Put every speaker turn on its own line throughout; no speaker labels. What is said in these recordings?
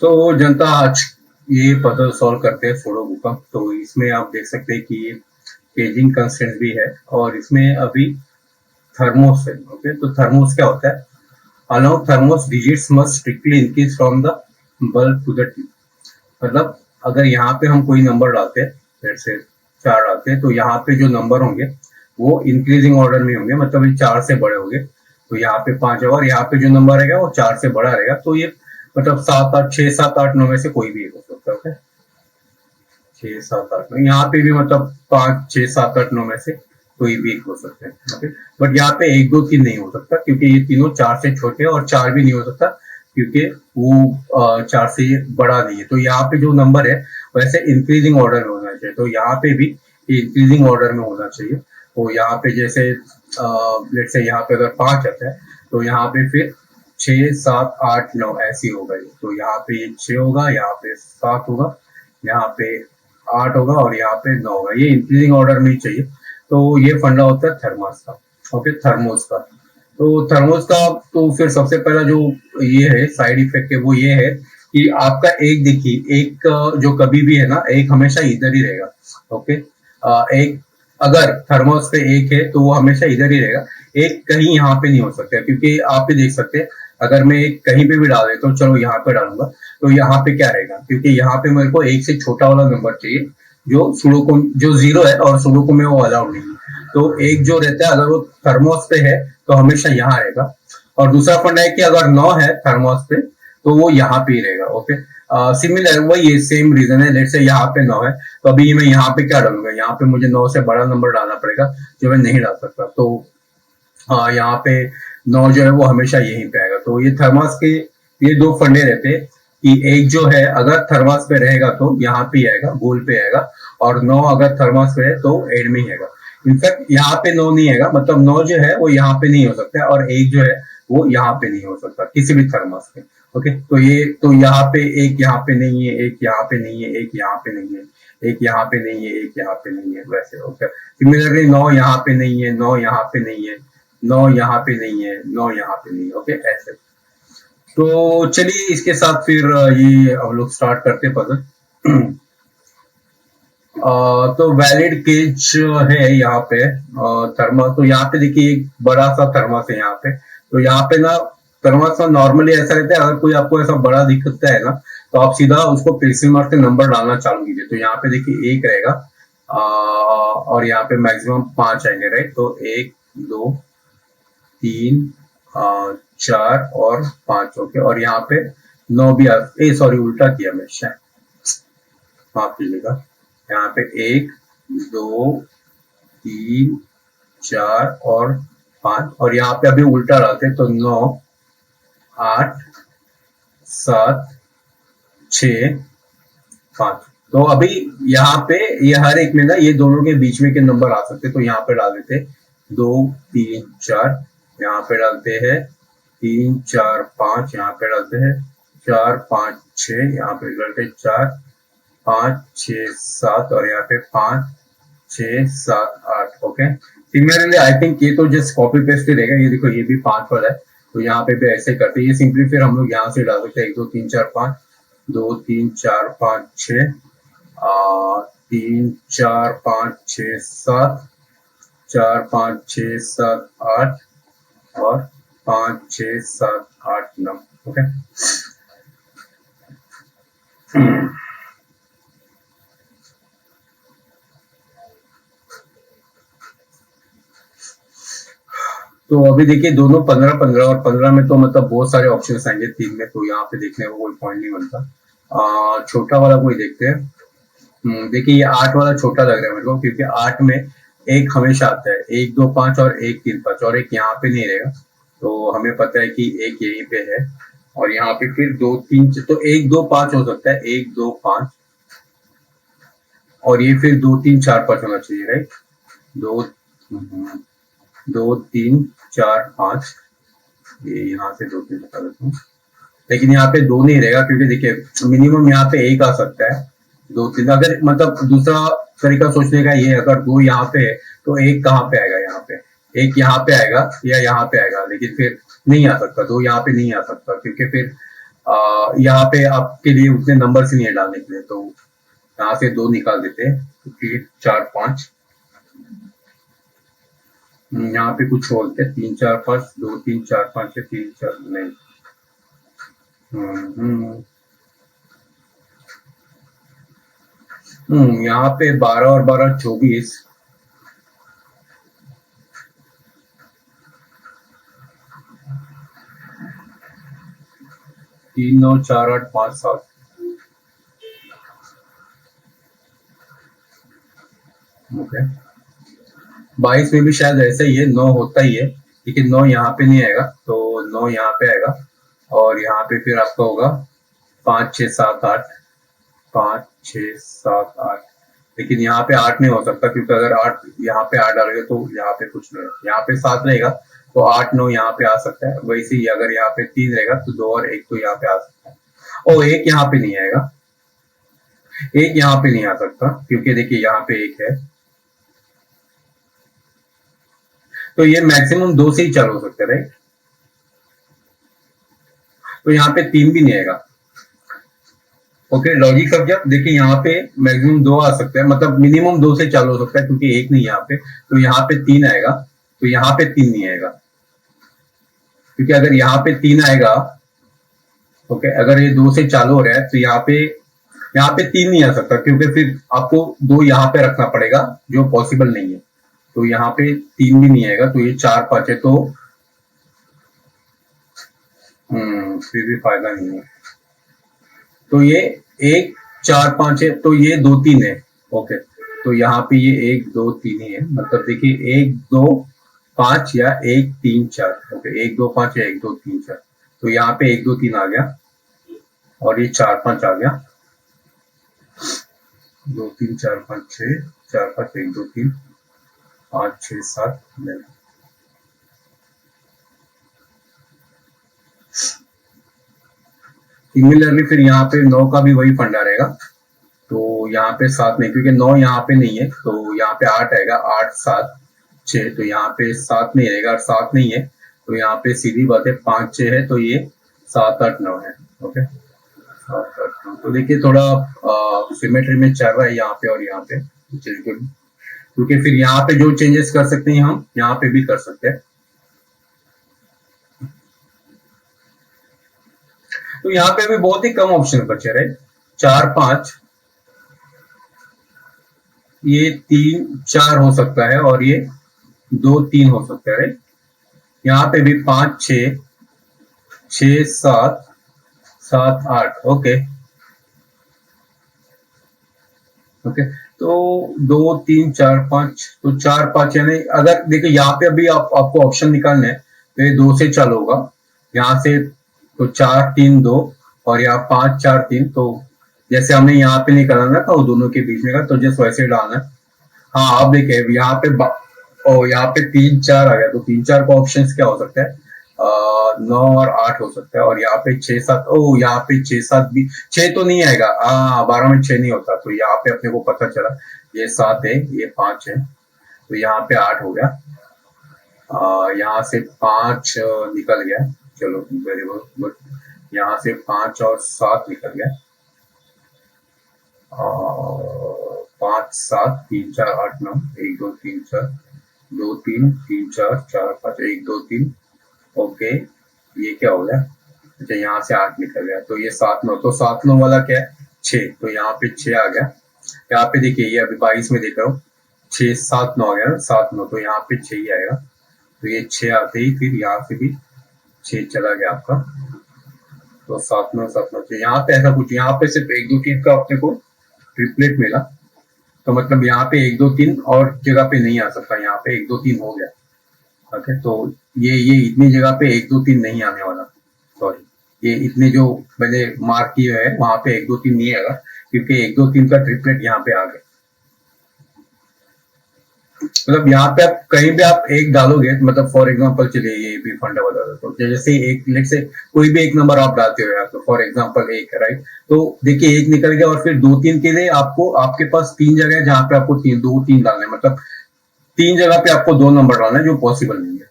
तो जनता आज ये पजल सॉल्व करते हैं सुडोकू का। तो इसमें आप देख सकते हैं कि पेजिंग कंस्ट्रेंट्स भी है और इसमें अभी थर्मोस है। ओके, तो थर्मोस क्या होता है? Allow thermos digits must strictly increase from the bulb to the T. मतलब अगर यहाँ पे हम कोई नंबर डालते हैं, जैसे 4 डालते हैं, तो यहाँ पे जो नंबर होंगे वो इंक्रीजिंग ऑर्डर में होंगे, मतलब ये 4 से बड़े होंगे। तो यहाँ पे 5 होगा और यहाँ पे जो नंबर रहेगा वो 4 से बड़ा रहेगा। तो ये मतलब 7 8 6 7 8 9 में से कोई भी एक हो सकता है। ओके, 6 7 8 9 यहाँ पे भी मतलब 5 6 7 8 9 में से कोई भी एक हो सकता है। ओके, बट यहाँ पे 1 2 3 नहीं हो सकता क्योंकि ये तीनों 4 से छोटे हैं, और 4 भी नहीं हो सकता क्योंकि वो 4 से बड़ा नहीं है। तो यहाँ पे जो नंबर है वैसे इंक्रीजिंग ऑर्डर में होना चाहिए। तो यहाँ पे भी इंक्रीजिंग ऑर्डर में होना चाहिए। तो यहाँ पे जैसे लेट्स से यहाँ पे अगर 5 आता है तो यहाँ पे फिर 6 7 8 9 ऐसी होगा ये। तो यहाँ पे ये 6 होगा, यहाँ पे 7 होगा, यहाँ पे 8 होगा और यहाँ पे 9 होगा। ये इंक्रीजिंग ऑर्डर में ही चाहिए। तो ये फंडा होता है थर्मस का। ओके, थर्मोस का। तो थर्मोस का तो फिर सबसे पहला जो ये है साइड इफेक्ट है वो ये है कि आपका एक देखिए, एक जो कभी भी है ना, एक हमेशा इधर ही रहेगा। ओके, एक अगर थर्मोस पे एक है तो वो हमेशा इधर ही रहेगा। एक कहीं यहाँ पे नहीं हो सकता क्योंकि आप भी देख सकते हैं अगर मैं एक कहीं पे भी डाल देता हूँ, चलो यहाँ पे डालूंगा, तो यहाँ पे क्या रहेगा? क्योंकि यहाँ पे मेरे को एक से छोटा वाला नंबर चाहिए जो सुडोकू जो 0 है, और सुडोकू में वो अलाउड नहीं है। तो एक जो रहता है अगर वो थर्मोस पे है तो हमेशा यहाँ रहेगा। और दूसरा फंडा है कि अगर 9 है थर्मोस पे तो वो यहाँ पे ही रहेगा। ओके, सिमिलर वही सेम रीजन है। लेट्स से यहाँ पे 9 है तो अभी मैं यहाँ पे क्या डालूंगा? यहाँ पे मुझे 9 से बड़ा नंबर डालना पड़ेगा जो मैं नहीं डाल सकता। तो हाँ, यहाँ पे 9 जो है वो हमेशा यहीं पे आएगा। तो ये थर्मस के ये दो फंडे रहते हैं कि एक जो है अगर थर्मस पे रहेगा तो यहाँ पे ही आएगा, गोल पे आएगा, और 9 अगर थर्मस पे है तो एंड में ही आएगा। इनफैक्ट यहाँ पे 9 नहीं आएगा, मतलब 9 जो है वो यहाँ पे नहीं हो सकता है, और एक जो है वो यहाँ पे नहीं हो सकता किसी भी थर्मस पे। ओके, तो ये तो यहाँ पे एक यहाँ पे नहीं है, एक यहाँ पे नहीं है, एक यहाँ पे नहीं है, एक यहाँ पे नहीं है, एक यहाँ पे नहीं है, वैसे। ओके, सिमिलरली 9 यहाँ पे नहीं है, 9 यहाँ पे नहीं है, 9 यहाँ पे नहीं है, 9 यहाँ पे नहीं है। ओके, ऐसे। तो चलिए इसके साथ फिर ये हम लोग स्टार्ट करते पजल। तो वैलिड केज है यहाँ पे थर्मस। तो यहाँ पे देखिए एक बड़ा सा थर्मस है यहाँ पे। तो यहाँ पे ना थर्मस में नॉर्मली ऐसा रहता है, अगर कोई आपको ऐसा बड़ा दिखता है ना तो आप सीधा उसको पेंसिल मार्क से नंबर डालना चालू कीजिए। तो यहाँ पे देखिए 1 रहेगा और यहाँ पे मैक्सिमम 5 आएंगे, राइट? तो 1 2 3 4 और 5। ओके, और यहाँ पे 9 भी सॉरी उल्टा किया मैं, माफ कीजिएगा। यहाँ पे 1 2 3 4 और 5, और यहाँ पे अभी उल्टा डालते तो 9 8 7 6 5। तो अभी यहाँ पे ये हर एक में ना ये दोनों के बीच में के नंबर आ सकते, तो यहाँ पे डाल देते 2 3 4, यहाँ पे डालते हैं 3 4 5, यहाँ पे डालते हैं 4 5 6, यहाँ पे डालते हैं 4 5 6 7, और यहाँ पे 5 6 7 8। ओके, सिमिलरली आई थिंक ये तो जस्ट कॉपी पेस्ट ही रहेगा। ये देखो ये भी 5 वाला है, तो यहाँ पे भी ऐसे करते हैं। ये सिंपली फिर हम लोग यहाँ से डाल सकते हैं 1 2 3 4 5, 2 3 4 5 6, 3 4 5 6 7, 4 5 6 7 8, और 5 6 7 8 9। ओके, तो अभी देखिए दोनों 15 15, और 15 में तो मतलब बहुत सारे ऑप्शंस आएंगे, 3 में तो यहाँ पे देखने को कोई पॉइंट नहीं बनता। छोटा वाला कोई देखते हैं। देखिए ये 8 वाला छोटा लग रहा है मेरे को, क्योंकि 8 में एक हमेशा आता है, 1 2 5 और 1 3 5, और एक यहाँ पे नहीं रहेगा। तो हमें पता है कि एक यहीं पे है, और यहाँ पे फिर 2 3, तो 1 2 5 हो सकता है, 1 2 5, और ये फिर 2 3 4 5 होना चाहिए, राइट? 2 2 3 4 5, ये यहाँ से 2 3 बता देता हूँ, लेकिन यहाँ पे 2 नहीं रहेगा क्योंकि देखिए मिनिमम यहाँ पे 1 आ सकता है, 2 3। अगर मतलब दूसरा तरीका सोचने का ये, अगर 2 यहाँ पे है तो 1 कहाँ पे आएगा? यहाँ पे 1 यहाँ पे आएगा या यहाँ पे आएगा, लेकिन फिर नहीं आ सकता, 2 यहाँ पे नहीं आ सकता, क्योंकि फिर यहाँ पे आपके लिए उतने नंबर से नहीं है डालने के लिए, तो यहाँ से 2 निकाल देते हैं, क्योंकि 4 5 यहाँ पे कुछ बोलते हैं 3 4 5 2 3 4 5 6 3 4 नहीं। यहाँ पे 12 और 12 24, 3 9 4 8 5 7, ओके। 22 में भी शायद ऐसा ही है, 9 होता ही है, लेकिन 9 यहाँ पे नहीं आएगा, तो 9 यहाँ पे आएगा, और यहाँ पे फिर आपका होगा 5 6 7 8, 5 6 7 8, लेकिन यहाँ पे 8 नहीं हो सकता, क्योंकि अगर 8 यहाँ पे 8 डालेंगे तो यहाँ पे कुछ नहीं है, यहाँ पे 7 रहेगा तो 8 9 यहाँ पे आ सकता है। वैसे ही अगर यहाँ पे 3 रहेगा तो 2 और 1 तो यहाँ पे आ सकता है, और 1 यहाँ पे नहीं आएगा, 1 यहाँ पे नहीं आ सकता, क्योंकि देखिए यहाँ पे 1 है, तो ये मैक्सिमम 2 से ही चालू हो सकते हैं, राइट। तो यहाँ पे 3 भी नहीं आएगा, ओके। लॉजिक समझा। देखिए यहाँ पे मैक्सिमम 2 आ सकता है, मतलब मिनिमम 2 से चालू हो सकता है, क्योंकि 1 नहीं यहाँ पे, तो यहाँ पे 3 आएगा, तो यहाँ पे 3 नहीं आएगा, क्योंकि अगर यहाँ पे 3 आएगा, ओके, अगर ये 2 से चालू हो रहा है तो यहाँ पे 3 नहीं आ सकता, क्योंकि फिर आपको 2 यहाँ पे रखना पड़ेगा, जो पॉसिबल नहीं है, तो यहाँ पे 3 भी नहीं आएगा, तो ये 4 5 है, तो फिर भी फायदा नहीं है, तो ये 1 4 5 है, तो ये 2 3 है, ओके। तो यहाँ पे ये 1 2 3 ही है, मतलब देखिए 1 2 5 या 1 3 4, ओके, 1 2 5 या 1 2 3 4, तो यहाँ पे 1 2 3 आ गया, और ये 4 5 आ गया, 2 3 4 5 6 4 5 1 2 3 5 6 7 नहीं। सिमिलरली फिर यहाँ पे 9 का भी वही फंडा रहेगा, तो यहाँ पे 7 नहीं, क्योंकि 9 यहाँ पे नहीं है, तो यहाँ पे 8 आएगा, 8 7 6, तो यहाँ पे 7 नहीं आएगा, और 7 नहीं है तो यहाँ पे सीधी बात है 5 6 है, तो ये 7 8 9 है, ओके। 7 8 9, तो देखिए थोड़ा सिमेट्री में चल रहा है यहाँ पे और यहाँ पे, क्योंकि फिर यहाँ पे जो चेंजेस कर सकते हैं हम यहाँ पे भी कर सकते हैं। तो यहाँ पे भी बहुत ही कम ऑप्शन बचे रहे, 4 5, ये 3 4 हो सकता है, और ये 2 3 हो सकता है, राइट। यहाँ पे भी 5 6 6 7 7 8, ओके ओके। तो 2 3 4 5, तो 4 5 यानी अगर देखिए यहाँ पे अभी आपको ऑप्शन निकालना है, तो ये 2 से चालू होगा, यहाँ से तो 4 3 2, और यहाँ 5 4 3, तो जैसे हमने यहाँ पे निकालना था वो दोनों के बीच में का, तो जस्ट वैसे डालना है। हाँ, अब देखिए यहाँ पे यहाँ पे 3 4 आ गया, तो 3 4 का ऑप्शन क्या हो सकता है, 9 और 8 हो सकता है, और यहाँ पे 6 7, यहाँ पे 6 7 भी, 6 तो नहीं आएगा, 12 में 6 नहीं होता, तो यहाँ पे अपने को पता चला ये 7 है, ये 5 है, तो यहाँ पे 8 हो गया, यहाँ से 5 निकल गया, चलो वेरी गुड, यहाँ से 5 और 7 निकल गया, 5 7 3 4 8 9 1 2 3 4 2 3 3 4 4 5 1 2 3, ओके। ये क्या हो गया, अच्छा यहाँ से 8 निकल गया, तो ये 7 9, तो 7 9 वाला क्या है 6, तो यहाँ पे 6 आ गया। यहाँ पे देखिए ये अभी 22 में देख रहा हूँ, 6 7 9 आ गया, 7 9, तो यहाँ पे 6 ही आएगा, तो ये 6 आते ही फिर यहाँ से भी 6 चला गया आपका, तो 7 9 7 9 6। यहाँ पे ऐसा कुछ, यहाँ पे सिर्फ 1 2 3 का अपने को ट्रिपलेट मिला, तो मतलब यहाँ पे 1 2 3 और जगह पे नहीं आ सकता, यहाँ पे 1 2 3 हो गया, ओके। तो ये इतनी जगह पे 1 2 3 नहीं आने वाला, सॉरी, ये इतने जो मैंने मार्क किए है वहां पे 1 2 3 नहीं आएगा, क्योंकि 1 2 3 का ट्रिपलेट यहाँ पे आ गया। मतलब यहाँ पे आप कहीं भी आप एक डालोगे, मतलब फॉर एग्जांपल चलिए ये भी फंडा बता देता हूँ, जैसे एक लेट से कोई भी एक नंबर आप डालते हो यहाँ पे, फॉर एग्जांपल 1 है, राइट, तो देखिए 1 निकल गया, और फिर 2 3 के लिए आपको आपके पास 3 जगह है जहाँ पे आपको 3 2 3 डालना है, मतलब 3 जगह पे आपको 2 नंबर डालना है, जो पॉसिबल नहीं है।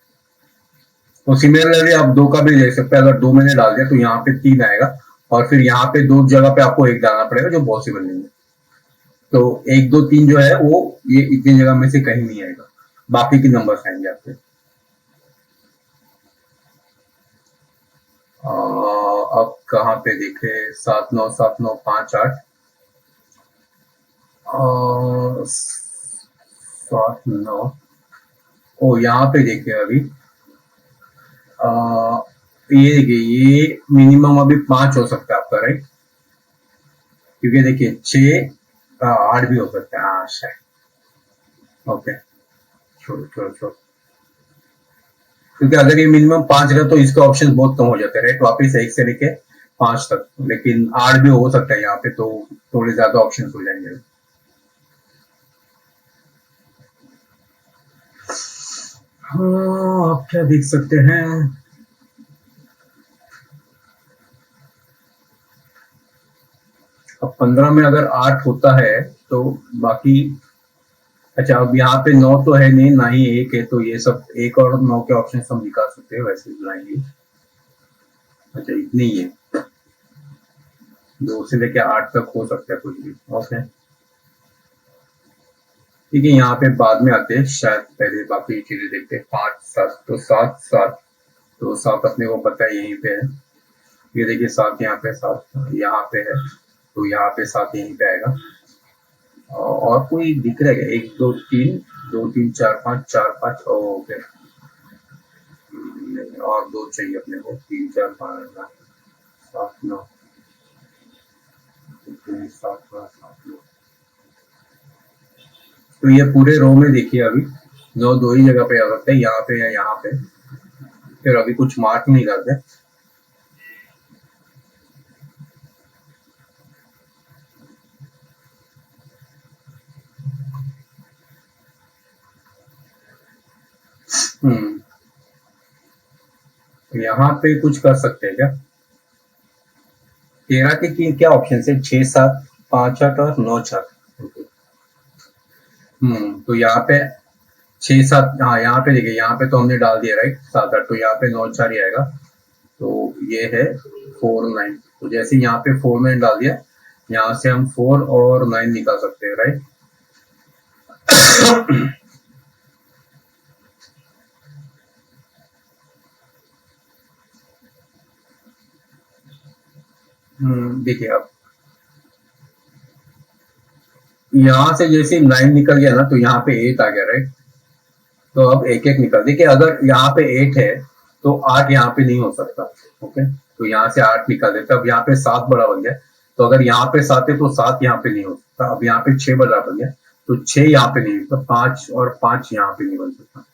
तो सिमिलरली आप 2 का भी ले सकते हैं, अगर 2 मैंने डाल दिया तो यहाँ पे 3 आएगा, और फिर यहाँ पे दो जगह पे आपको एक डालना पड़ेगा जो पॉसिबल नहीं है। तो 1 2 3 जो है वो ये इतनी जगह में से कहीं नहीं आएगा, बाकी के नंबर्स आएंगे आपके। अब कहाँ पे देखे, 7 9 7 9 5 8 7 9, ओ यहाँ पे देखिए अभी ये देखिए, ये मिनिमम अभी 5 हो सकता है आपका, राइट? क्योंकि देखिए 6 8 भी हो सकता है, हाँ शायद। ओके, छोड़ो छोड़ो छोड़ो, क्योंकि अगर ये मिनिमम 5 रहे तो इसके ऑप्शन बहुत कम हो जाते हैं, राइट? वापिस 1 से लेके 5 तक, लेकिन 8 भी हो सकता है यहाँ पे, तो थोड़े ज्यादा ऑप्शन हो जाएंगे। हाँ, आप क्या देख सकते हैं, अब 15 में अगर 8 होता है तो बाकी, अच्छा अब यहाँ पे 9 तो है नहीं, ना ही 1 है, तो ये सब 1 और 9 के ऑप्शन हम निकाल सकते हैं वैसे ब्लाइंडली। अच्छा इतनी ही है, 2 से लेके 8 तक हो सकता है कुछ भी। ओके ठीक है, यहाँ पे बाद में आते हैं शायद, पहले बाकी चीजें देखते हैं। 5 7, तो 7 7, तो 7 अपने को पता है यहीं पे है। ये देखिए 7 यहाँ पे, 7 यहाँ पे है, तो यहाँ पे 7 यहीं पे आएगा। और कोई दिख रहा है 1 2 3, 2 3 4 5, 4 5, ओके। और 2 चाहिए अपने को, 3 4 5 7 9, 7 7 9। तो ये पूरे रो में देखिए अभी 9 दो ही जगह पे आ सकते हैं, यहाँ पे या यहाँ पे, फिर अभी कुछ मार्क नहीं करते। यहाँ पे कुछ कर सकते हैं क्या? 13 के क्या ऑप्शन है? 6 7 5 8 और 9 4। तो यहाँ पे 6 7, हाँ यहाँ पे देखिए, यहाँ पे तो हमने डाल दिया राइट 7 8, तो यहाँ पे 9 4 ही आएगा। तो ये है 4 9, तो जैसे यहाँ पे 4 9 डाल दिया, यहाँ से हम 4 और 9 निकाल सकते हैं, राइट? देखिए अब यहाँ से जैसे 9 निकल गया ना, तो यहाँ पे 8 आ गया, राइट? तो अब एक एक निकल, देखिए अगर यहाँ पे 8 है तो 8 यहाँ पे नहीं हो सकता। ओके, तो यहाँ से 8 निकाल देते, अब यहाँ पे 7 बड़ा बन गया, तो अगर यहाँ पे 7 है तो 7 यहाँ पे नहीं हो सकता। अब यहाँ पे 6 बड़ा बन गया, तो 6 यहाँ पे नहीं होता, 5 और 5 यहाँ पे नहीं बन सकता।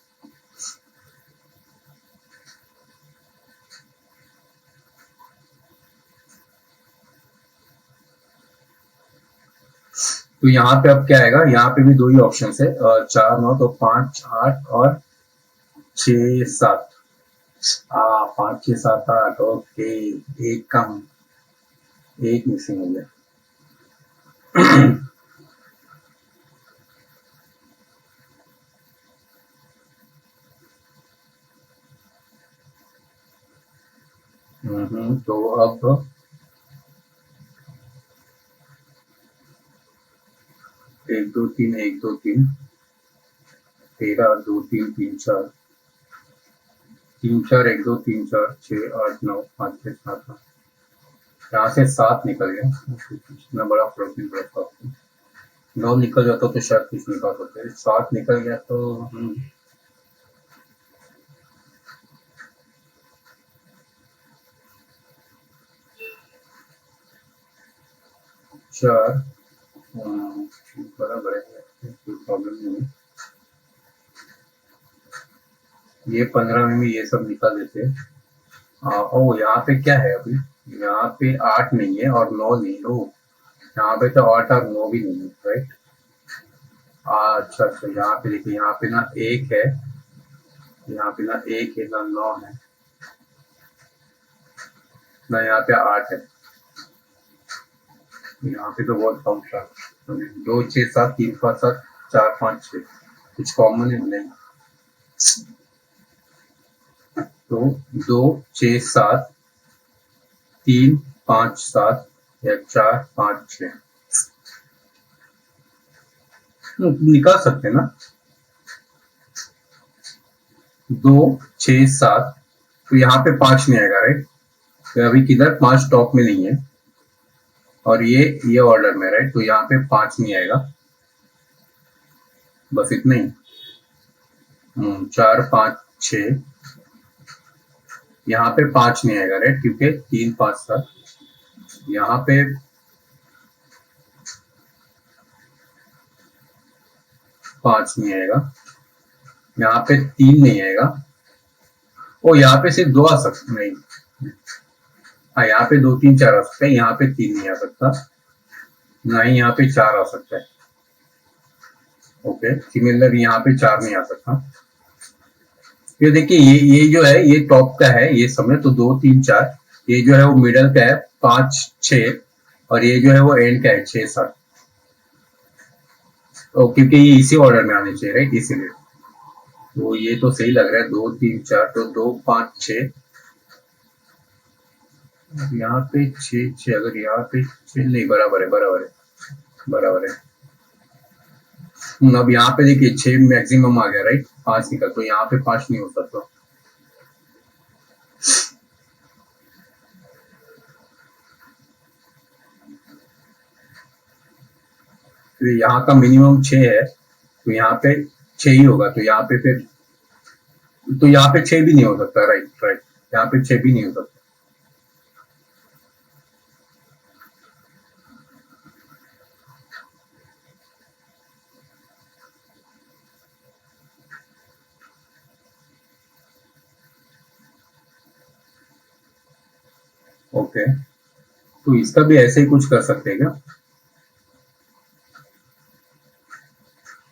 तो यहाँ पे अब क्या आएगा, यहाँ पे भी 2 ही ऑप्शन है, 4 9, तो 5 8 और 6 7। 5 6 7 8, ओके, एक कम, एक मिसिंग हो गया। तो अब 1 2 3 1 2 3, 13 2 3 3 4, 3 4 1 2 3 4 6 8 9 5 6 7 8, यहाँ से 7 निकल गया, इतना बड़ा फर्क नहीं पड़ता। 9 निकल जाता तो शायद कुछ निकाल सकते, 7 निकल गया तो चार बराबर है, कोई प्रॉब्लम नहीं है। ये 15 में भी ये सब निकाल देते हैं। ओ यहाँ पे क्या है अभी, यहाँ पे 8 नहीं है और 9 नहीं है, ओ यहाँ पे तो 8 और 9 भी नहीं है, राइट? अच्छा अच्छा, यहाँ पे देखिए, यहाँ पे ना 1 है, यहाँ पे ना 1 है ना 9 है, ना यहाँ पे 8 है, यहाँ पे तो बहुत कम था। 2 6 7 3 5 7 4 5 6, कुछ कॉमन है नहीं, तो 2 6 7 3 5 7 या 4 5 6 निकाल सकते हैं ना। 2 6 7 तो यहाँ पे 5 नहीं आएगा राइट। तो अभी किधर 5 टॉप में नहीं है और ये ऑर्डर में राइट, तो यहाँ पे 5 नहीं आएगा, बस इतना ही। 4 5 6 यहाँ पे 5 नहीं आएगा राइट, क्योंकि 3 5 7 यहाँ पे 5 नहीं आएगा, यहाँ पे 3 नहीं आएगा। ओ यहाँ पे सिर्फ 2 आ सकते नहीं, हाँ यहाँ पे 2 3 4 आ सकते हैं, यहाँ पे 3 नहीं आ सकता, नहीं यहाँ पे 4 आ सकता है। ओके सिमिलर यहाँ पे 4 नहीं आ सकता। ये देखिए ये जो है ये टॉप का है, ये समझे तो 2 3 4, ये जो है वो मिडल का है 5 6 और ये जो है वो एंड का है 6 7। तो क्योंकि ये इसी ऑर्डर में आने चाहिए राइट, इसीलिए तो ये तो सही लग रहा है 2 3 4, तो 2 5 6 यहाँ पे 6 6, अगर यहाँ पे 6 नहीं, बराबर है बराबर है बराबर है। अब यहाँ पे देखिए 6 मैक्सिमम आ गया राइट, 5 निकल, तो यहाँ पे 5 नहीं हो सकता। तो यहाँ का मिनिमम 6 है, तो यहाँ पे 6 ही होगा, तो यहाँ पे फिर तो यहाँ पे 6 भी नहीं हो सकता राइट राइट, यहाँ पे 6 भी नहीं हो सकता। ओके तो इसका भी ऐसे ही कुछ कर सकते हैं क्या।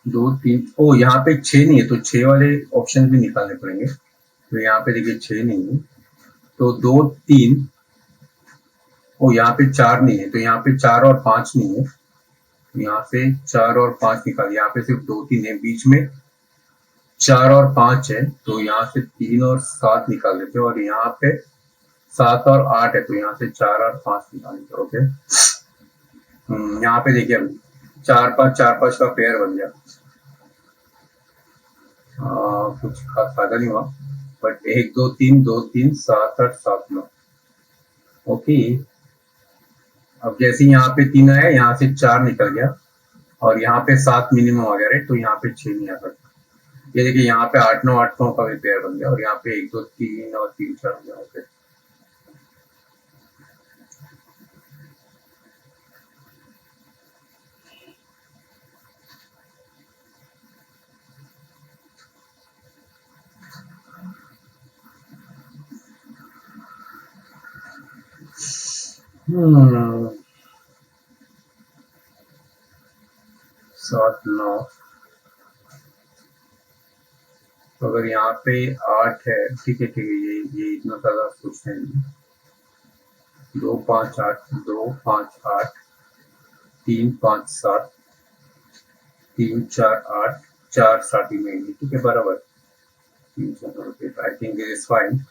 2 3 ओ यहाँ पे 6 नहीं है, तो 6 वाले ऑप्शन भी निकालने पड़ेंगे। तो यहाँ पे देखिए 6 नहीं है, तो 2 3, ओ यहाँ पे 4 नहीं है, तो यहाँ पे 4 और 5 नहीं है, तो यहाँ से 4 और 5 निकाल, यहाँ पे सिर्फ 2 3 है, बीच में 4 और 5 है, तो यहाँ से 3 और 7 निकाल देते हैं, और यहाँ पे 7 और 8 है, तो यहाँ से 4 और 5 निकाल देते हैं। ओके यहाँ पे देखिए 4 5 का पेयर बन गया, कुछ खास फायदा नहीं हुआ, बट 1 2 3 2 3 7 8 7 9। ओके अब जैसे यहाँ पे 3 आया, यहाँ से 4 निकल गया और यहाँ पे 7 मिनिमम आ गया राइट, तो यहाँ पे 6 नहीं आ सकता। ये देखिए यहाँ पे 8 9 8 9 का भी पेयर बन गया, और यहाँ पे 1 2 3 और 3 4 हो गया। ओके हम्म 7 9, तो अगर यहाँ पे 8 है, ठीक है ये इतना ज्यादा सोचते हैं। 2 5 8 2 5 8 3 5 7 3 4 8 4 स्टार्टिंग में, ठीक है बराबर 3 4 I think is fine.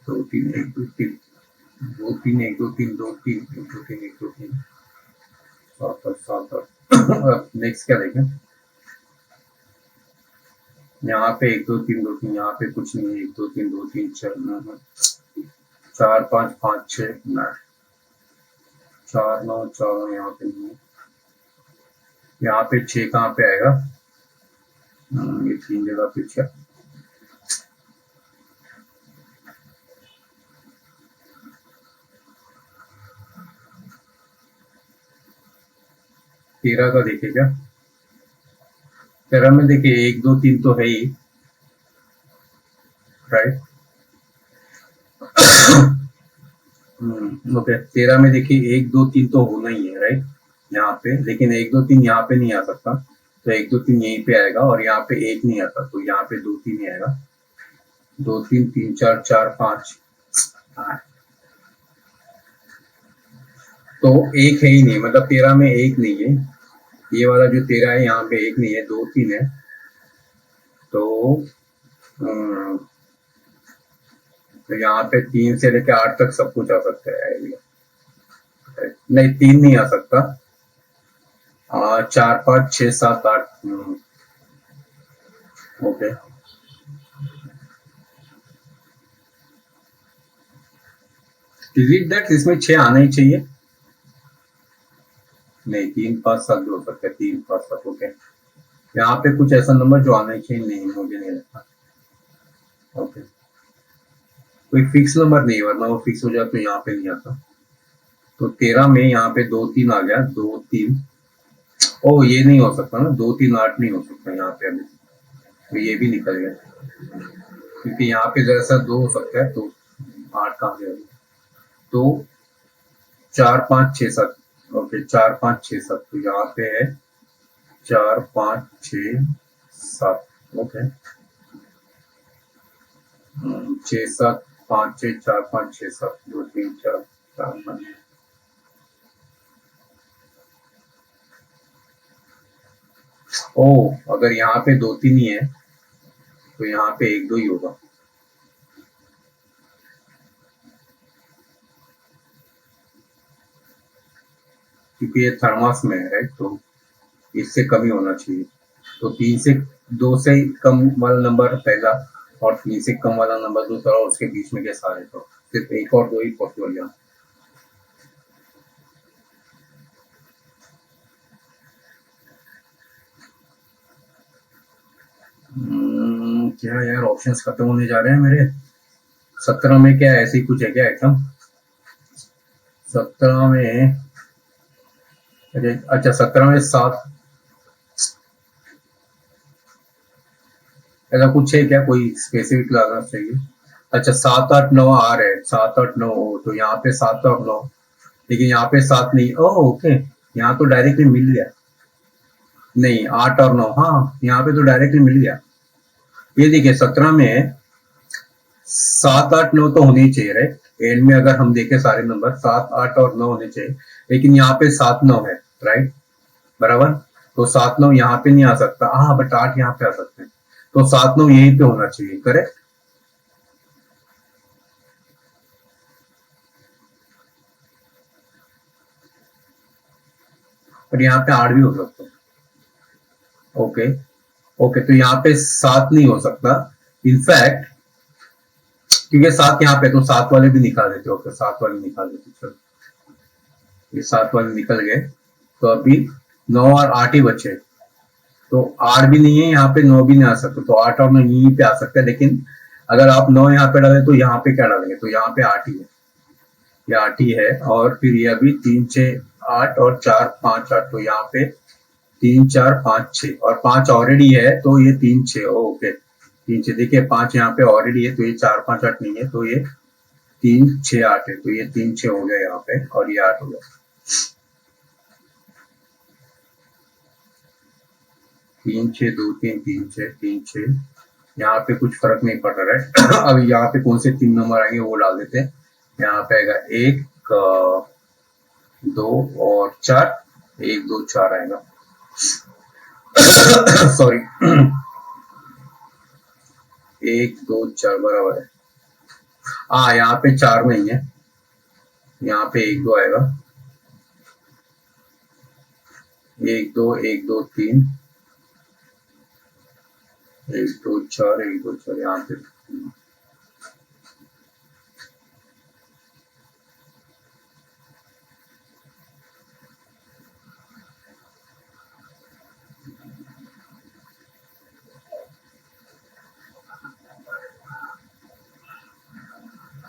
2 3 1 2 3 2 3 1 2 3 2 3 1 2 3 1 2 3 7 8 next क्या देखें, यहाँ पे 1 2 3 2 3, यहाँ पे कुछ नहीं है, 1 2 3 2 3 4 5 5 6 9 4 9 4 9, यहाँ पे नहीं है, यहाँ पे 6 कहाँ पे आएगा, ये 3 जगह पे 6। तेरह का देखिए क्या, 13 में देखिए 1 2 3 तो है ही राइट। ओके 13 में देखिए 1 2 3 तो होना ही है राइट यहाँ पे, लेकिन 1 2 3 यहाँ पे नहीं आ सकता, तो 1 2 3 यहीं पे आएगा, और यहाँ पे 1 नहीं आता, तो यहाँ पे 2 3 ही आएगा, 2 3 3 4 4 5 तो 1 है ही नहीं, मतलब 13 में 1 नहीं है, ये वाला जो 13 है यहाँ पे 1 नहीं है, 2 3 है, तो यहाँ पे 3 से लेकर 8 तक सब कुछ आ सकता है। नहीं 3 नहीं आ सकता। 4 5 6 7 8। ओके डिलीट दैट, इसमें 6 आना ही चाहिए। नहीं 3 5 7 भी हो सकता है, 3 5 7। ओके यहाँ पे कुछ ऐसा नंबर जो आना ही चाहिए, नहीं मुझे नहीं लगता। ओके कोई फिक्स नंबर नहीं, वरना वो फिक्स हो जाए तो यहाँ पे नहीं आता। तो 13 में यहाँ पे 2 3 आ गया, 2 3। ओ ये नहीं हो सकता ना, 2 3 8 नहीं हो सकता यहाँ पे अभी, तो ये भी निकल गया, क्योंकि यहाँ पे जैसा 2 हो सकता है, तो 8 कहाँ गया। तो 4 5 6 7। ओके 4 5 6 7, तो यहाँ पे है 4 5 6 7। ओके 6 7 5 6 4 5 6 7 2 3 4 4 5। ओ अगर यहाँ पे 2 3 ही है तो यहाँ पे 1 2 ही होगा, क्योंकि ये थर्मास में है राइट, तो इससे कम ही होना चाहिए। तो 3 से 2 से कम वाला नंबर पहला, और 3 से कम वाला नंबर दूसरा, और उसके बीच में के सारे, तो सिर्फ 1 और 2 ही पॉसिबल है। क्या यार ऑप्शंस खत्म होने जा रहे हैं मेरे। 17 में क्या ऐसे ही कुछ है क्या आइटम? 17 में अच्छा 17 में 7 ऐसा कुछ है क्या, कोई स्पेसिफिक लाना चाहिए? अच्छा 7 8 9 आ रहे हैं, 7 8 9, तो यहाँ पे 7 और 9, लेकिन यहाँ पे 7 नहीं। ओह ओके यहाँ तो डायरेक्टली मिल गया। नहीं 8 और 9, हाँ यहाँ पे तो डायरेक्टली मिल गया। ये देखिए 17 में 7 8 9 तो होने ही चाहिए राइट, एंड में अगर हम देखें सारे नंबर 7 8 और 9 होने चाहिए, लेकिन यहाँ पे 7 9 है राइट, बराबर। तो 7 9 यहाँ पे नहीं आ सकता, हाँ बट 8 यहाँ पे आ सकते हैं, तो 7 9 यहीं पे होना चाहिए, करेक्ट। पर यहाँ पे 8 भी हो सकता है। ओके ओके तो यहाँ पे 7 नहीं हो सकता, इनफैक्ट क्योंकि 7 यहाँ पे, तो 7 वाले भी निकाल देते। ओके 7 वाले निकाल देते, चलो ये 7 वाले निकल गए, तो अभी 9 और 8 ही बचे। तो 8 भी नहीं है यहाँ पे, 9 भी नहीं आ सकते, तो 8 और 9 यहीं पे आ सकते हैं, लेकिन अगर आप 9 यहाँ पे डालें तो यहाँ पे क्या डालेंगे, तो यहाँ पे 8 ही है, ये 8 ही है। और फिर ये अभी 3 6 8 और 4 5 8, तो यहाँ पे 3 4 5 6 और 5 ऑलरेडी है, तो ये 3 6। ओके 3 6 देखिए 5 यहाँ पे ऑलरेडी है, तो ये 4 5 8 नहीं है, तो ये 3 6 8 है, तो ये 3 6 हो गया यहाँ पे, और ये 8 हो गया। 3 6 2 3 3 6 3 6, यहाँ पे कुछ फर्क नहीं पड़ रहा है। अब यहाँ पे कौन से 3 नंबर आएंगे वो डाल देते हैं। यहाँ पे आएगा 1 2 और 4, 1 2 4 आएगा। सॉरी 1 2 4 बराबर है। हाँ यहाँ पे 4 नहीं है, यहाँ पे 1 2 आएगा, 1 2 1 2 3 1 2 4 1 2 4 यहाँ पे।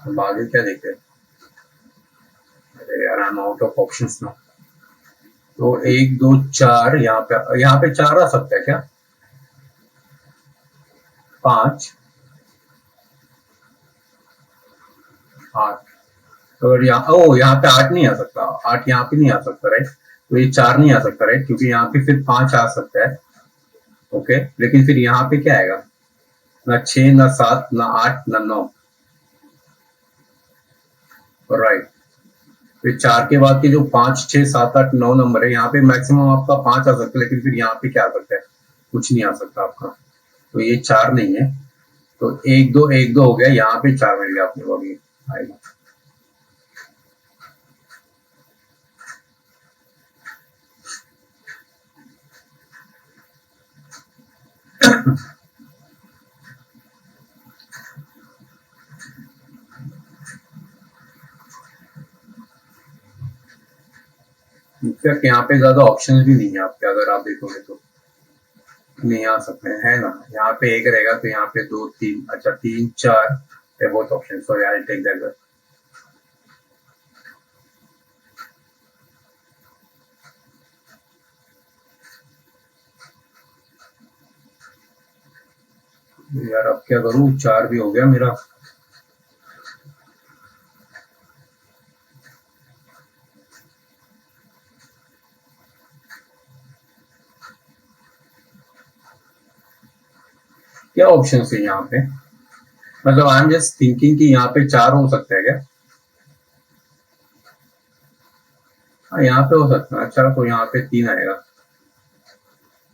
अब आगे क्या देखे, अरे यार I am out of options ना। तो 1 2 4 यहाँ पे 4 आ सकता है क्या? 5 8, और यहाँ पे 8 नहीं आ सकता, 8 यहाँ पे नहीं आ सकता राइट, तो ये 4 नहीं आ सकता राइट, क्योंकि यहाँ पे फिर 5 आ सकता है। ओके लेकिन फिर यहाँ पे क्या आएगा, ना 6 ना 7 ना 8 ना 9, राइट। फिर 4 के बाद के जो 5 6 7 8 9 नंबर है, यहाँ पे मैक्सिमम आपका 5 आ सकता है, लेकिन फिर यहाँ पे क्या आ सकता है, कुछ नहीं आ सकता आपका, तो ये 4 नहीं है। तो 1 2 हो गया, यहाँ पे 4 मिल गया अपने को, अभी आएगा। इनफैक्ट यहाँ पे ज्यादा ऑप्शन भी नहीं है आपके, अगर आप देखोगे तो नहीं आ सकते हैं, है ना। यहाँ पे एक रहेगा तो यहाँ पे दो तीन, अच्छा तीन चार है बहुत option, sorry I take that. यार अब क्या करूँ, चार भी हो गया मेरा। क्या ऑप्शन है यहाँ पे, मतलब आई एम जस्ट थिंकिंग कि यहाँ पे चार हो सकता है क्या। हाँ यहाँ पे हो सकता है, अच्छा तो यहाँ पे तीन आएगा,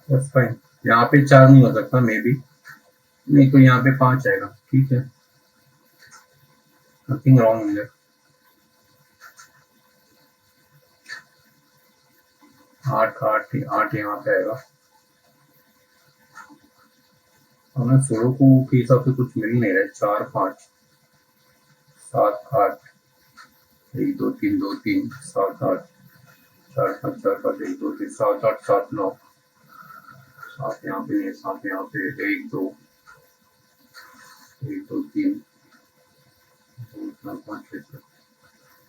दैट्स फाइन। यहाँ पे चार नहीं हो सकता मे बी, नहीं तो यहाँ पे पांच आएगा, ठीक है, नथिंग रॉन्ग इन दैट। आठ आठ आठ यहाँ पे आएगा, हमें सोलो को के हिसाब से कुछ मिल नहीं रहा है। चार पाँच सात आठ, एक दो तीन सात आठ, चार पाँच एक दो तीन सात आठ सात नौ, सात यहाँ पे नहीं, सात यहाँ पे एक दो तीन दो चार पाँच छः सात,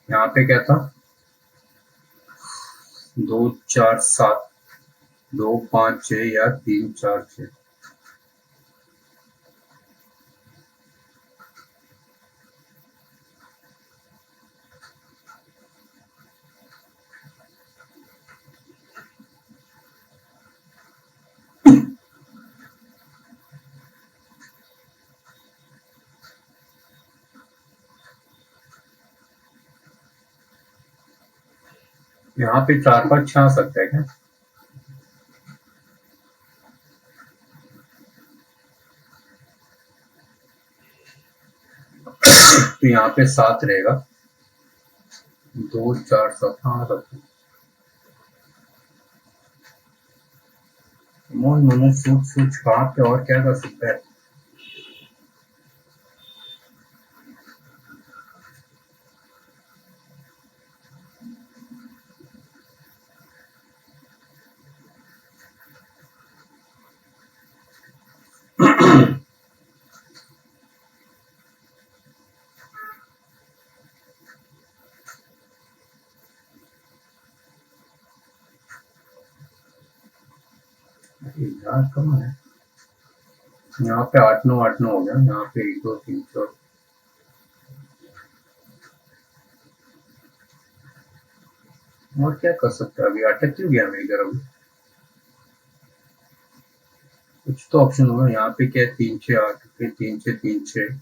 यहाँ पे क्या था, दो चार सात, दो पाँच छः या तीन चार छः। यहाँ पे चार पाँच छः आ सकता है क्या। तो यहाँ पे सात रहेगा, दो चार सात, हाँ सकते। मोन मोनो सोच सोच कहाँ पे और क्या कर सकता है। यार कहाँ है, यहाँ पे आठ नौ हो गया, यहाँ पे एक दो तीन चार। और क्या कर सकते हैं, अभी अटक क्यों गया मैं इधर अभी। कुछ तो ऑप्शन होगा यहाँ पे, क्या है, तीन छः आठ, फिर तीन छः।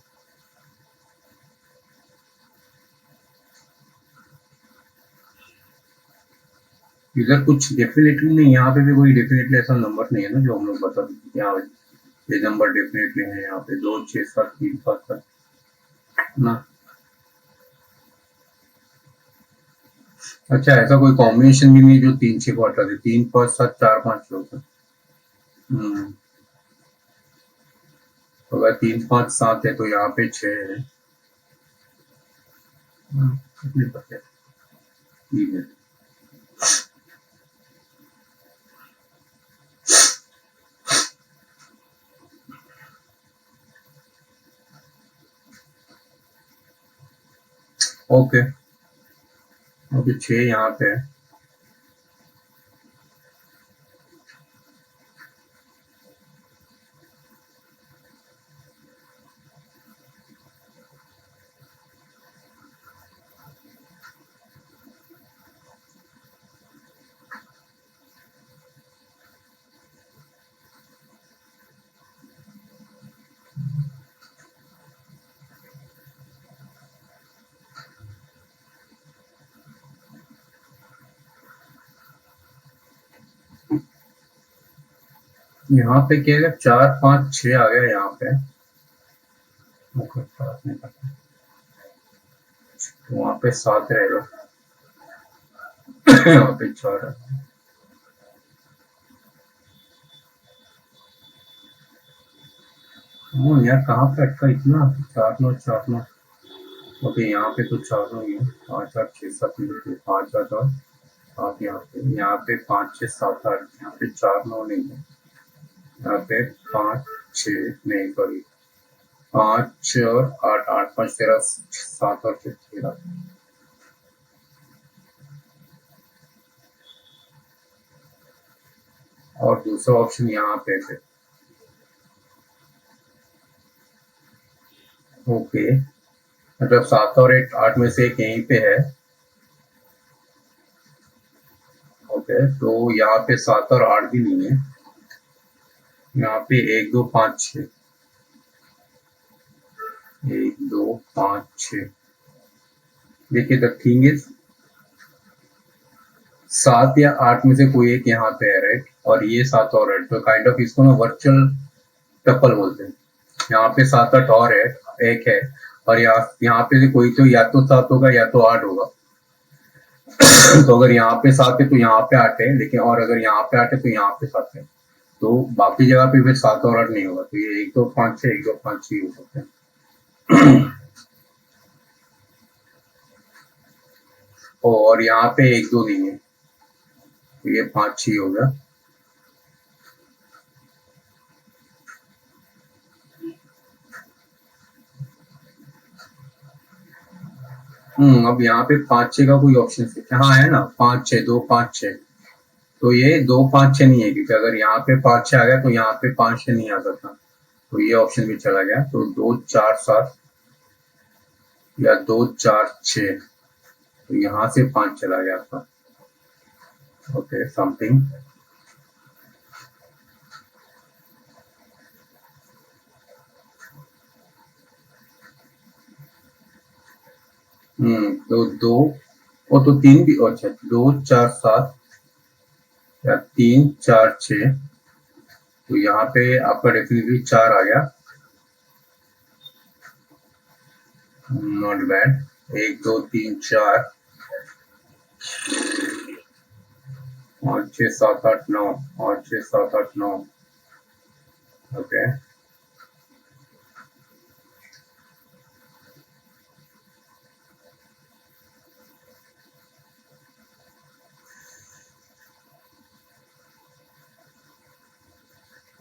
इधर कुछ डेफिनेटली नहीं, यहाँ पे भी कोई डेफिनेटली ऐसा नंबर नहीं है ना जो हम लोग बता सकते, यहाँ ये नंबर डेफिनेटली है, यहाँ पे दो छः सात तीन पाँच सात ना। अच्छा ऐसा कोई कॉम्बिनेशन भी नहीं जो तीन छः को हटा दे, तीन पाँच सात चार पाँच लोग। हम्म, तो अगर तीन पाँच सात है तो यहाँ पे छः है। कितने बचे, तीन है। ओके, अभी छः यहाँ पे है। यहाँ पे क्या है, चार पाँच छः आ गया यहाँ पे। ओके, फर्क नहीं पड़ता, तो वहाँ पे सात रहेगा। यहाँ पे चार है। यार कहाँ पे अटका इतना, चार नौ। ओके यहाँ पे तो चार नौ ही है, पाँच आठ छः सात, पाँच आठ और आप यहाँ पे 5 6 7 8, यहाँ पे 4 9 नहीं है, यहाँ पे 5 6 नहीं, सॉरी 5 और 8, 8 5 13, 7 और 6 13। और दूसरा ऑप्शन यहाँ पे है। ओके, मतलब 7 और 8 में से एक यहीं पे है। ओके, तो यहाँ पे 7 और 8 भी नहीं है, यहाँ पे 1 2 5 6, 1 2 5 6। देखिए द थिंग इज 7 या 8 में से कोई एक यहाँ पे है, राइट, और ये 7 और 8, तो काइंड ऑफ इसको ना वर्चुअल टपल बोलते हैं। यहाँ पे 7 8 और है, एक है, और यहाँ पे से कोई तो या तो 7 होगा या तो 8 होगा। तो अगर यहाँ पे 7 है तो यहाँ पे 8 है, लेकिन और अगर यहाँ पे 8 है तो यहाँ पे 7 है, तो बाकी जगह पे फिर 7 और 8 नहीं होगा, तो ये 1 2 5 6 1 2 5 6 हो सकते हैं। और यहाँ पे 1 2 नहीं है, तो ये 5 6 हो गया। अब यहाँ पे 5 6 का कोई ऑप्शन हाँ है ना, 5 6 2 5 6, तो ये 2 5 6 नहीं है, क्योंकि अगर यहाँ पे 5 6 आ गया तो यहाँ पे 5 6 नहीं आ सकता, तो ये ऑप्शन भी चला गया। तो 2 4 7 या 2 4 6, तो यहाँ से 5 चला गया आपका। Okay, something. तो 2 और तो 3 भी, अच्छा 2 4 7 या 3 4 6, तो यहाँ पे आपका डेफिनेटली 4 आ गया, नॉट बैड। 1 2 3 4 5 6 7 8 9, 5 6 7 8 9। ओके,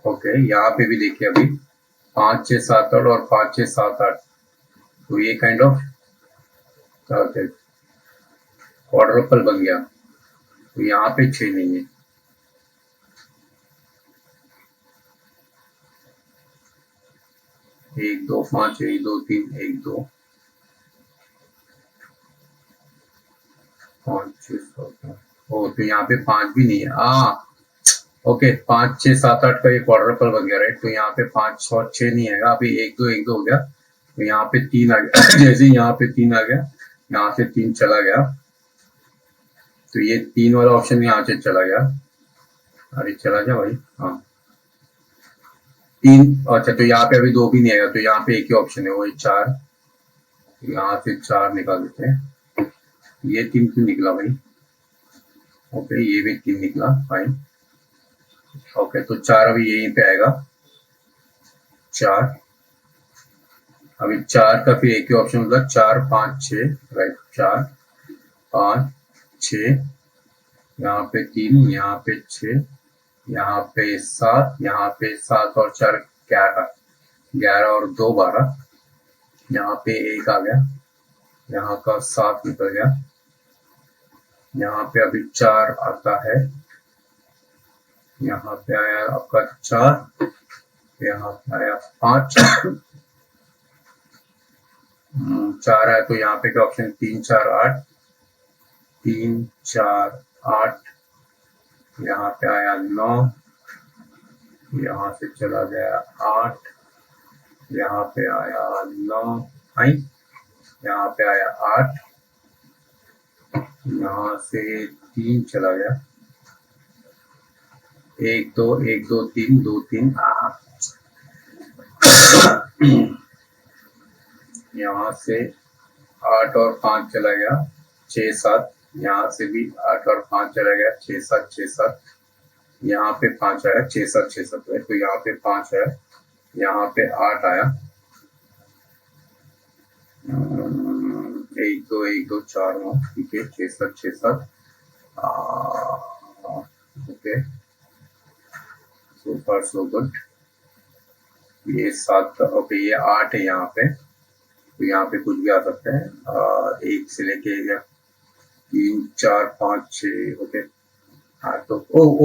ओके, यहाँ पे भी देखिए अभी 5 6 7 8 और 5 6 7 8, तो ये काइंड ऑफ क्वाड्रुपल बन गया, तो यहाँ पे 6 नहीं है। एक दो 5 1 2 3 1 2 5 6 7 8, ओ तो यहाँ पे 5 भी नहीं है। ओके, 5 6 7 8 का ये क्वाड्रुपल बन गया, राइट, तो यहाँ पे 5 और 6 नहीं आएगा, अभी 1 2 हो गया, तो यहाँ पे 3 आ गया। जैसे ही यहाँ पे 3 आ गया, यहाँ से 3 चला गया, तो ये 3 वाला ऑप्शन यहाँ से चला गया। अरे चला जा भाई, हाँ 3, अच्छा तो यहाँ पे अभी 2 भी नहीं आएगा, तो यहाँ पे एक ही ऑप्शन है, वही 4, यहाँ से 4 निकाल देते हैं। ये 3 क्यों निकला भाई? ओके, ये भी 3 निकला, फाइन। ओके, तो 4 अभी यहीं पे आएगा, 4, अभी 4 का फिर एक ही ऑप्शन होगा, 4 5 6, राइट, 4 5 6, यहाँ पे 3, यहाँ पे 6, यहाँ पे 7, यहाँ पे 7 और 4 11, 11 और 2 12, यहाँ पे 1 आ गया, यहाँ का 7 निकल गया, यहाँ पे अभी 4 आता है, यहाँ पे आया आपका 4, यहाँ पे आया 5, 4 आया, तो यहाँ पे क्या ऑप्शन 3 4 8, 3 4 8, यहाँ पे आया 9, यहाँ से चला गया 8, यहाँ पे आया 9, यहाँ पे आया 8, यहाँ से 3 चला गया, 1 2 1 2 3 2 3, यहाँ से 8 और 5 चला गया, 6 7, यहाँ से भी 8 और 5 चला गया, 6 7 6 7, यहाँ पे 5 आया, 6 7 6 7, तो यहाँ पे 5 आया, यहाँ पे 8 आया, 1 2 1 2 4 9, ठीक है, 6 7 6 7, ओके, सो फार सो गुड। ये 7 का, ओके ये 8 है यहाँ पे, तो यहाँ पे कुछ भी आ सकता है। 1 से लेके 3 4 5 6, ओके। हाँ तो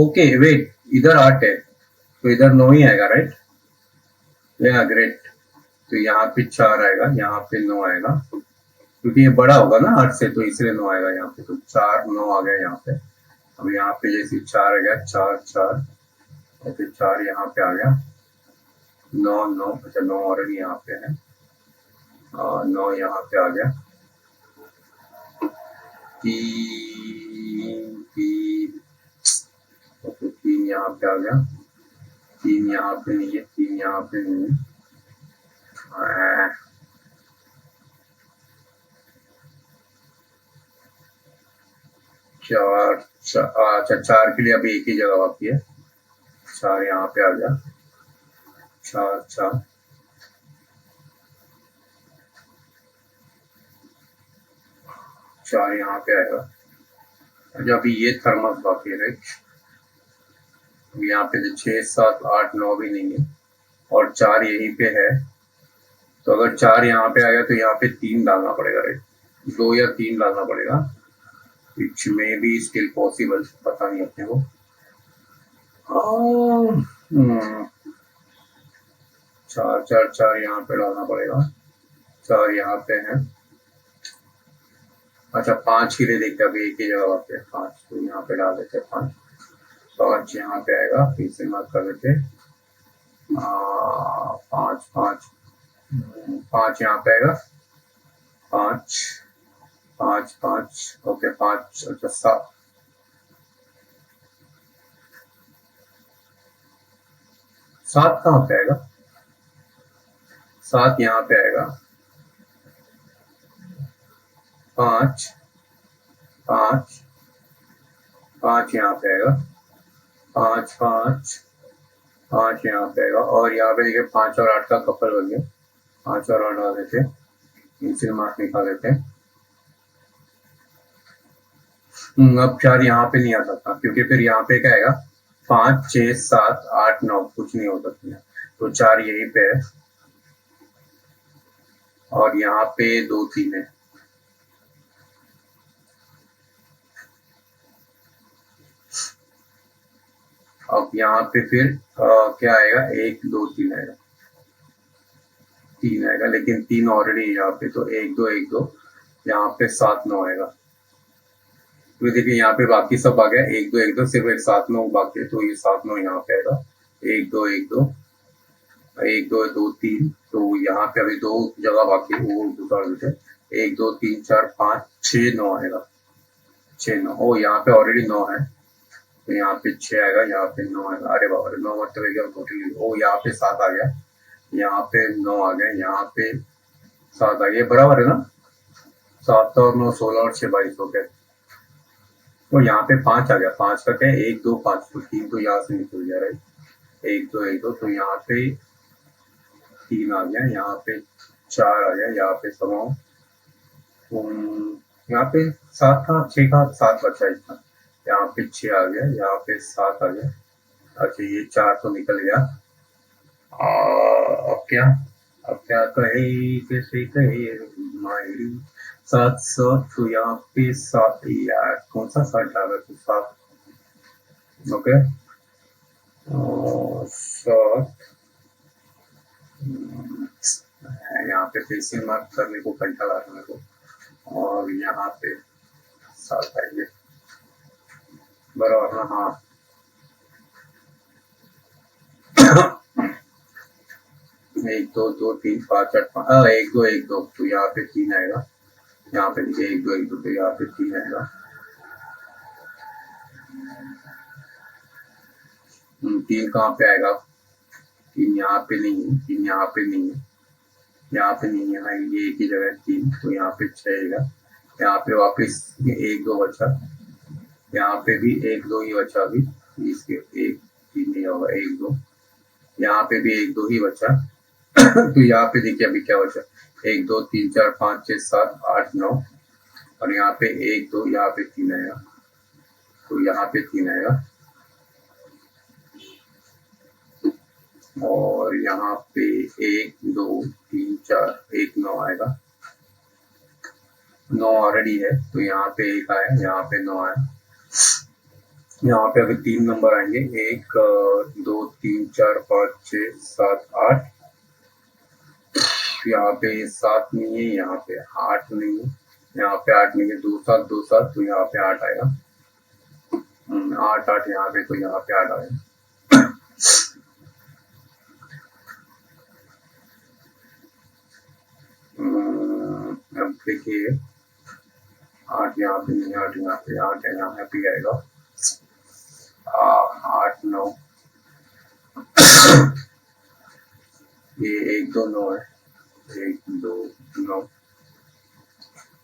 ओके वेट, इधर 8 है तो इधर 9 ही आएगा, राइट? या ग्रेट। तो यहाँ पे 4 आएगा, यहाँ पे 9 आएगा, क्योंकि ये बड़ा होगा ना 8 से, तो इसलिए 9 आएगा यहाँ पे। तो 4 9 आ गया यहाँ पे। अब यहाँ पे जैसे 4 आ गया, 4 4, ओके 4 यहाँ पे आ गया, 9 9, अच्छा 9 ऑलरेडी यहाँ पे है, 9 यहाँ पे आ गया, 3 3, ओके 3 यहाँ पे आ गया, 3 यहाँ पे नहीं है, 3 यहाँ पे नहीं है, 4 अच्छा 4 के लिए अभी एक ही जगह बाकी है, 4 यहाँ पे आ गया, 4 4, 4 यहाँ पे आएगा। अच्छा अभी ये थर्मस बाकी है, राइट? यहाँ पे 6 7 8 9 भी नहीं है, और 4 यहीं पे है, तो अगर 4 यहाँ पे आएगा तो यहाँ पे 3 डालना पड़ेगा, राइट? 2 या 3 डालना पड़ेगा, विच में बी स्टिल पॉसिबल, पता नहीं अपने को। 4 4 4 यहाँ पे डालना पड़ेगा, 4 यहाँ पे है। अच्छा 5 के लिए देखते हैं, अभी एक ही जगह बाकी है, 5 तो यहाँ पे डाल देते हैं, 5 5 यहाँ पे आएगा, फिर से मार्क कर देते, 5 5 5 यहाँ पे आएगा, 5 5 5, ओके 5, अच्छा 7 7 कहाँ पे आएगा? 7 यहाँ पे आएगा, 5 5 5 यहाँ पे आएगा, 5 5 5 यहाँ पे आएगा, और यहाँ पे देखिए 5 और 8 का कपल बन गया, 5 और 8 डाल देते, इनसे मार्क निकाल देते हैं। अब 4 यहाँ पे नहीं आ सकता, क्योंकि फिर यहाँ पे क्या आएगा, 5 6 7 8 9, कुछ नहीं हो सकती है, तो 4 यहीं पे है, और यहाँ पे 2 3 है। अब यहाँ पे फिर क्या आएगा, 1 2 3 आएगा, 3 आएगा, लेकिन 3 ऑलरेडी यहाँ पे, तो 1 2 1 2, यहाँ पे 7 9 आएगा। तो देखिए यहाँ पे बाकी सब आ गया, 1 2 1 2, सिर्फ एक 7 9 बाकी है, तो ये 7 9 यहाँ पे आएगा, 1 2 1 2 1 2 2 3, तो यहाँ पे अभी 2 जगह बाकी है, वो दूसरा देते, 1 2 3 4 5 6 9 आएगा, 6 9, ओ यहाँ पे ऑलरेडी 9 है, तो यहाँ पे 6 आएगा, यहाँ पे 9 आएगा, अरे बाबा 9 मतलब एकदम टोटली, ओ यहाँ पे 7 आ गया, यहाँ पे 9 आ गया, यहाँ पे 7 आ गया, बराबर है ना? 7 और 9 16 और 6 22 हो गए, तो यहाँ पे 5 आ गया, 5 का क्या है, 1 2 5, तो 3 तो यहाँ से निकल गया, राइट? 1 2 1 2, तो यहाँ पे 3 आ गया, यहाँ पे 4 आ गया, यहाँ पे समाओ, यहाँ पे 7 का 6 का 7 बचा इतना, यहाँ पे 6 आ गया, यहाँ पे 7 आ गया, अच्छा ये 4 तो निकल गया, अब क्या, अब क्या कहे, कैसे कहे मायरी, 7 7, तो यहाँ पे 7, यार कौन सा 7 डाला, तो 7, ओके 7, यहाँ पे पेंसिल मार्क करने को घंटा लगा मेरे को, और यहाँ पे 7 आएंगे, बराबर ना? हाँ 1 2 2 3 5 8 5, 1 2 1 2, तो यहाँ पे 3 आएगा, यहाँ पे देखिए 1 2 1 2, तो यहाँ पे 3 आएगा, 3 कहाँ पे आएगा, 3 यहाँ पे नहीं है, 3 यहाँ पे नहीं है, यहाँ पे नहीं है, ये एक ही जगह 3, तो यहाँ पे 6 आएगा, यहाँ पे वापस 1 2 बचा, यहाँ पे भी 1 2 ही बचा, अभी इसके 1 3 नहीं होगा, 1 2, यहाँ पे भी 1 2 ही बचा, तो यहाँ पे देखिए अभी क्या बचा, 1 2 3 4 5 6 7 8 9, और यहाँ पे 1 2, यहाँ पे 3 आएगा, यहाँ पे 3 आएगा और यहाँ पे 1 2 3 4 1 9 आएगा। 9 ऑलरेडी है तो यहाँ पे 1 आया, यहाँ पे 9 आया। यहाँ पे अभी 3 नंबर आएंगे, 1 2 3 4 5 6 7 8। यहाँ पे 7 नहीं है, यहाँ पे 8 नहीं है, यहाँ पे 8 नहीं है, 2 7 2 7 तो यहाँ पे 8 आएगा। 8 8 यहाँ पे, तो यहाँ पे 8 आएगा। अब देखिए 8 यहाँ पे नहीं, 8 यहाँ पे, 8 है यहाँ पे आएगा 8 9। ये 1 2 9 है, 1 2 9।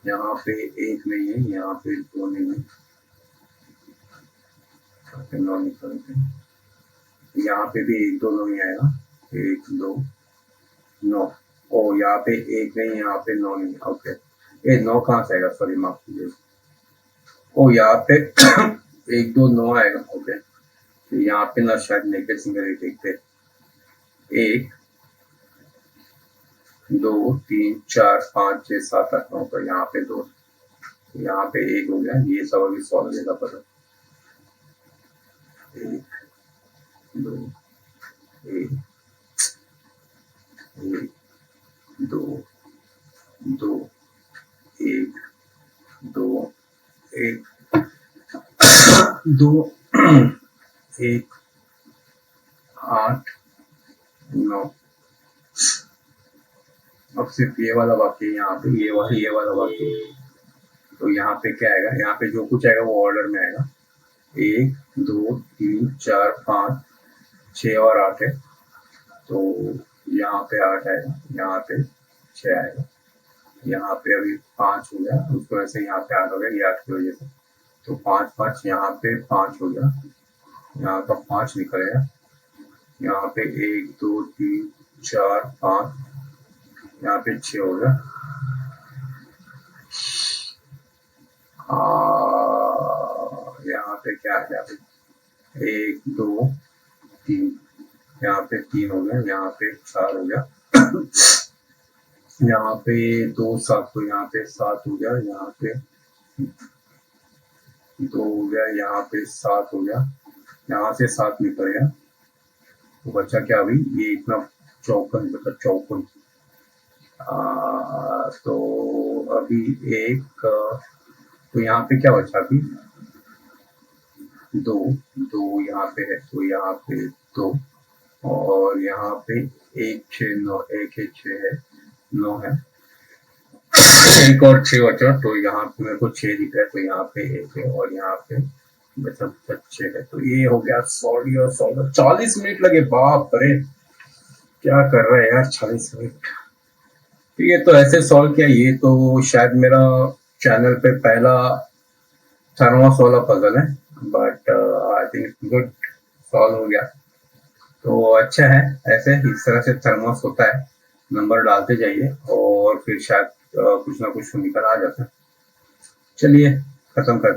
यहाँ पे 1 नहीं है, यहाँ पे 2 नहीं है, 9 निकलते हैं। यहाँ पे भी 1 2 9 ही आएगा, 1 2 9। ओ यहाँ पे 1 नहीं, यहाँ पे 9 नहीं। ओके, ये 9 कहाँ से आएगा, सॉरी माफ कीजिए। ओ यहाँ पे 1 2 9 आएगा। ओके, तो यहाँ पे ना शायद नेगेटिव सिंगल देखते, 1 2 3 4 5 6 7 8 9 तो यहाँ पे 2, यहाँ पे 1 हो गया। ये सब अभी सॉल्व देगा पता। 1 2 1 1 2 2 1 2 1 2 1 8 9। अब सिर्फ ये वाला बाकी है, यहाँ पे ये वाला बाकी है। तो यहाँ पे क्या आएगा, यहाँ पे जो कुछ आएगा वो ऑर्डर में आएगा। 1 2 3 4 5 6 और 8 है, तो यहाँ पे 8 आएगा, यहाँ पे 6 आएगा, यहाँ पे अभी 5 हो गया, उसको ऐसे यहाँ पे 8 हो गया, ये 8 की वजह से। तो 5 5 यहाँ पे 5 हो गया, यहाँ का 5 निकलेगा। यहाँ पे 1 2 3 4 5, यहाँ पे 6 हो गया। यहाँ पे क्या है, यहाँ पे 1 2 3, यहाँ पे 3 हो गया, यहाँ पे 4 हो गया। यहाँ पे 2 7 तो यहाँ पे 7 हो गया, यहाँ पे 2 हो गया, यहाँ पे 7 हो गया, यहाँ से 7 निकल गया। तो बचा क्या अभी, ये इतना 54 बचा, 54। तो अभी एक, तो यहाँ पे क्या बचा अभी, 2 2 यहाँ पे है, तो यहाँ पे 2 और यहाँ पे 1 6 9, 1 1 6 है, 9 है, एक और 6 बचा। तो यहाँ पे मेरे को 6 दिख रहा है, तो यहाँ पे 1 है और यहाँ पे बचा 6 है। तो ये हो गया सॉल्व। और सॉल्व 40 मिनट लगे, बाप रे क्या कर रहा है यार, 40 मिनट। ठीक है, तो ऐसे सॉल्व किया। ये तो शायद मेरा चैनल पे पहला थर्मोस वाला पजल है, but I think good, solve हो गया। तो अच्छा है, ऐसे इस तरह से थर्मोस होता है, नंबर डालते जाइए और फिर शायद कुछ ना कुछ निकल आ जाता है। चलिए खत्म कर देते हैं।